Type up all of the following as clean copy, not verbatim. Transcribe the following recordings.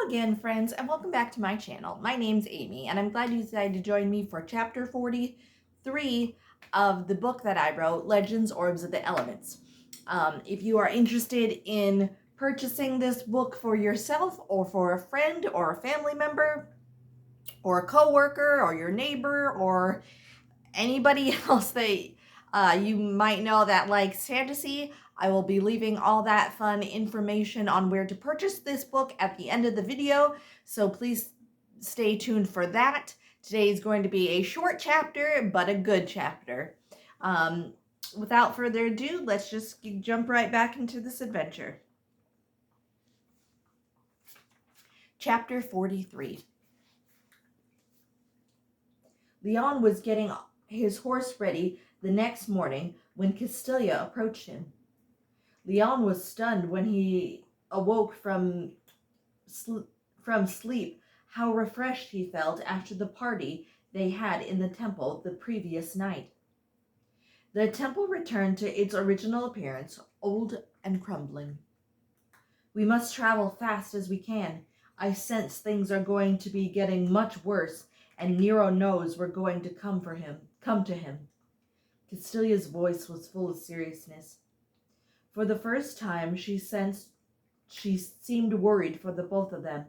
Hello again, friends, and welcome back to my channel. My name's Amy, and I'm glad you decided to join me for chapter 43 of the book that I wrote, Legends Orbs of the Elements. If you are interested in purchasing this book for yourself or for a friend or a family member or a coworker or your neighbor or anybody else that you might know that likes fantasy, I will be leaving all that fun information on where to purchase this book at the end of the video, so please stay tuned for that. Today is going to be a short chapter, but a good chapter. Without further ado, let's just jump right back into this adventure. Chapter 43. Leon was getting his horse ready the next morning when Castilia approached him. Leon was stunned when he awoke from sleep how refreshed he felt after the party they had in the temple the previous night. The temple returned to its original appearance, old and crumbling. We must travel fast as we can. I sense things are going to be getting much worse, and Nero knows we're going to come to him. Castilia's voice was full of seriousness. For the first time, she seemed worried for the both of them.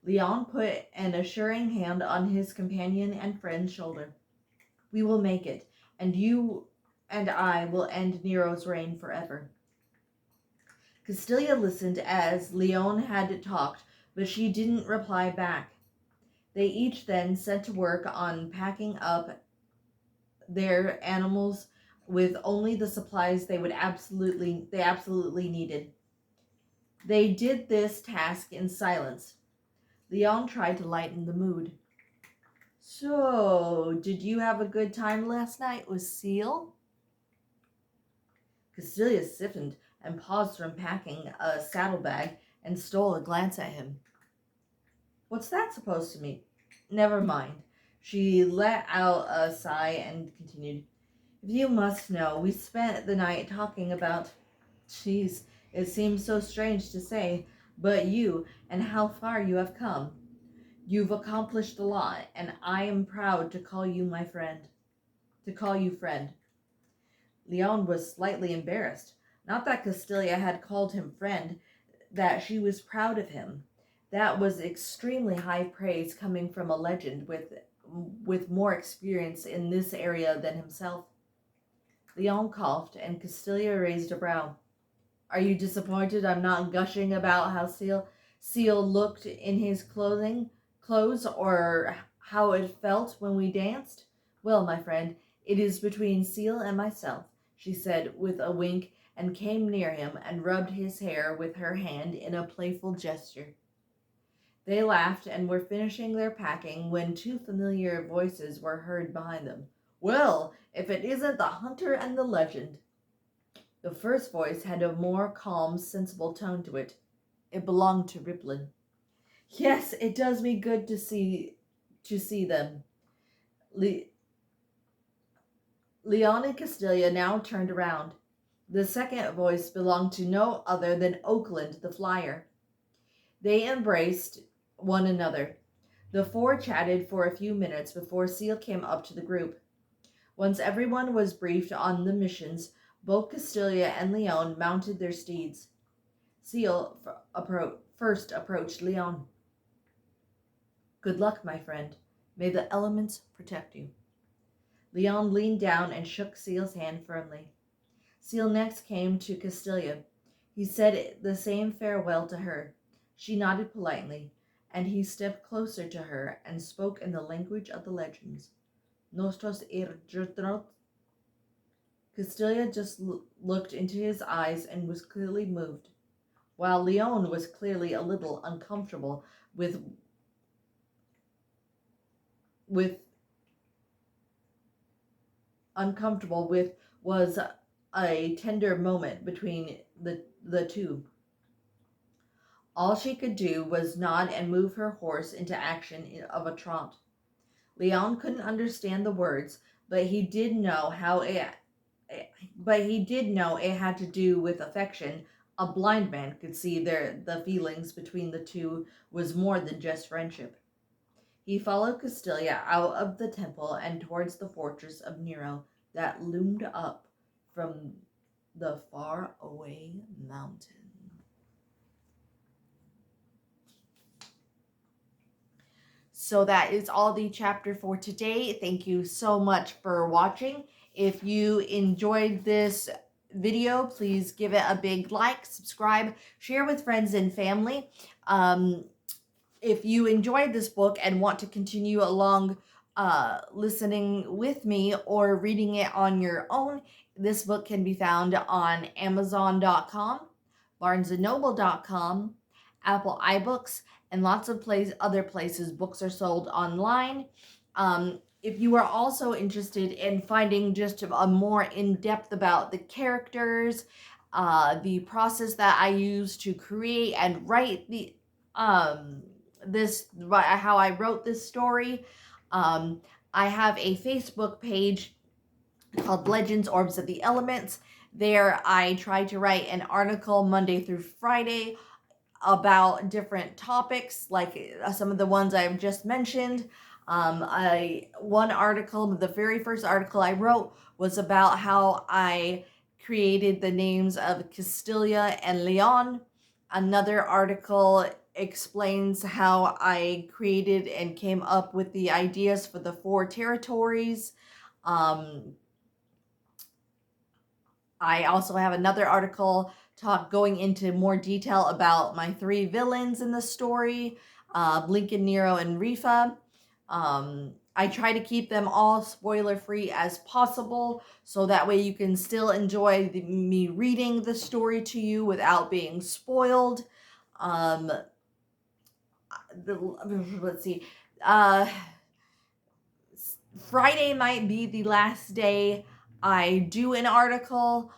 Leon put an assuring hand on his companion and friend's shoulder. We will make it, and you and I will end Nero's reign forever. Castilia listened as Leon had talked, but she didn't reply back. They each then set to work on packing up their animals with only the supplies they absolutely needed. They did this task in silence. Leon tried to lighten the mood. So, did you have a good time last night with Seal? Castilia stiffened and paused from packing a saddlebag and stole a glance at him. What's that supposed to mean? Never mind. She let out a sigh and continued. If you must know, we spent the night talking about... Jeez, it seems so strange to say, but you and how far you have come. You've accomplished a lot, and I am proud to call you my friend. Friend. Leon was slightly embarrassed. Not that Castilia had called him friend, that she was proud of him. That was extremely high praise coming from a legend with more experience in this area than himself. Leon coughed, and Castilia raised a brow. Are you disappointed I'm not gushing about how Seal looked in his clothes, or how it felt when we danced? Well, my friend, it is between Seal and myself, she said with a wink, and came near him and rubbed his hair with her hand in a playful gesture. They laughed and were finishing their packing when two familiar voices were heard behind them. Well, if it isn't the hunter and the legend. The first voice had a more calm, sensible tone to it. It belonged to Ripplin. Yes, it does me good to see them. Leon and Castilia now turned around. The second voice belonged to no other than Oakland the Flyer. They embraced one another. The four chatted for a few minutes before Seal came up to the group. Once everyone was briefed on the missions, both Castilia and Leon mounted their steeds. Seal first approached Leon. Good luck, my friend. May the elements protect you. Leon leaned down and shook Seal's hand firmly. Seal next came to Castilia. He said the same farewell to her. She nodded politely, and he stepped closer to her and spoke in the language of the legends. Nostos irgitnot. Castilia just looked into his eyes and was clearly moved, while Leon was clearly a little uncomfortable with was a tender moment between the two. All she could do was nod and move her horse into action of a trot. Leon couldn't understand the words, but he did know it had to do with affection A blind man could see the feelings between the two was more than just friendship. He followed Castilia out of the temple and towards the fortress of Nero that loomed up from the far-away mountain. So that is all the chapter for today. Thank you so much for watching. If you enjoyed this video, please give it a big like, subscribe, share with friends and family. If you enjoyed this book and want to continue along listening with me or reading it on your own, this book can be found on Amazon.com, BarnesandNoble.com, Apple iBooks, and lots of other places books are sold online. If you are also interested in finding just a more in-depth about the characters, the process that I use to create and write the how I wrote this story, I have a Facebook page called Legends Orbs of the Elements. There I try to write an article Monday through Friday about different topics, like some of the ones I've just mentioned. One article, the very first article I wrote, was about how I created the names of Castilia and Leon. Another article explains how I created and came up with the ideas for the 4 territories. I also have another article going into more detail about my 3 villains in the story, Blinken, Nero, and Rifa. I try to keep them all spoiler-free as possible, so that way you can still enjoy me reading the story to you without being spoiled. Let's see. Friday might be the last day I do an article,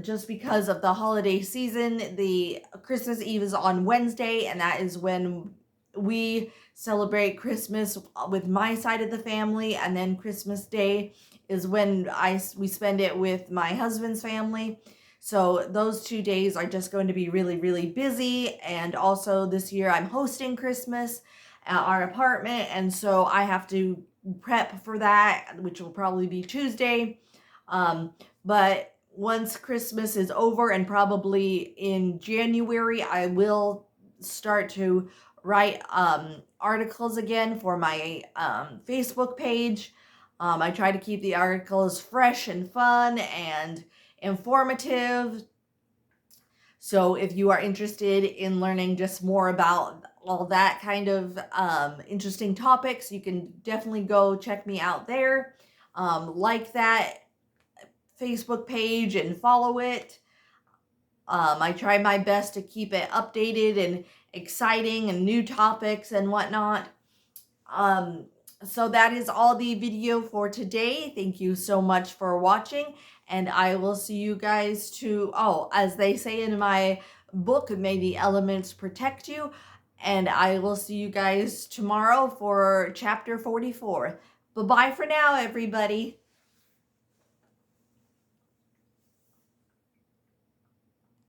just because of the holiday season. The Christmas Eve is on Wednesday, and that is when we celebrate Christmas with my side of the family, and then Christmas Day is when we spend it with my husband's family. So those 2 days are just going to be really, really busy. And also this year I'm hosting Christmas at our apartment, and so I have to prep for that, which will probably be Tuesday. But once Christmas is over, and probably in January, I will start to write articles again for my Facebook page. I try to keep the articles fresh and fun and informative. So if you are interested in learning just more about all that kind of interesting topics, you can definitely go check me out there. Like that Facebook page and follow it. I try my best to keep it updated and exciting and new topics and whatnot. So that is all the video for today. Thank you so much for watching, and I will see you guys as they say in my book, may the elements protect you, and I will see you guys tomorrow for chapter 44. Bye-bye for now, everybody.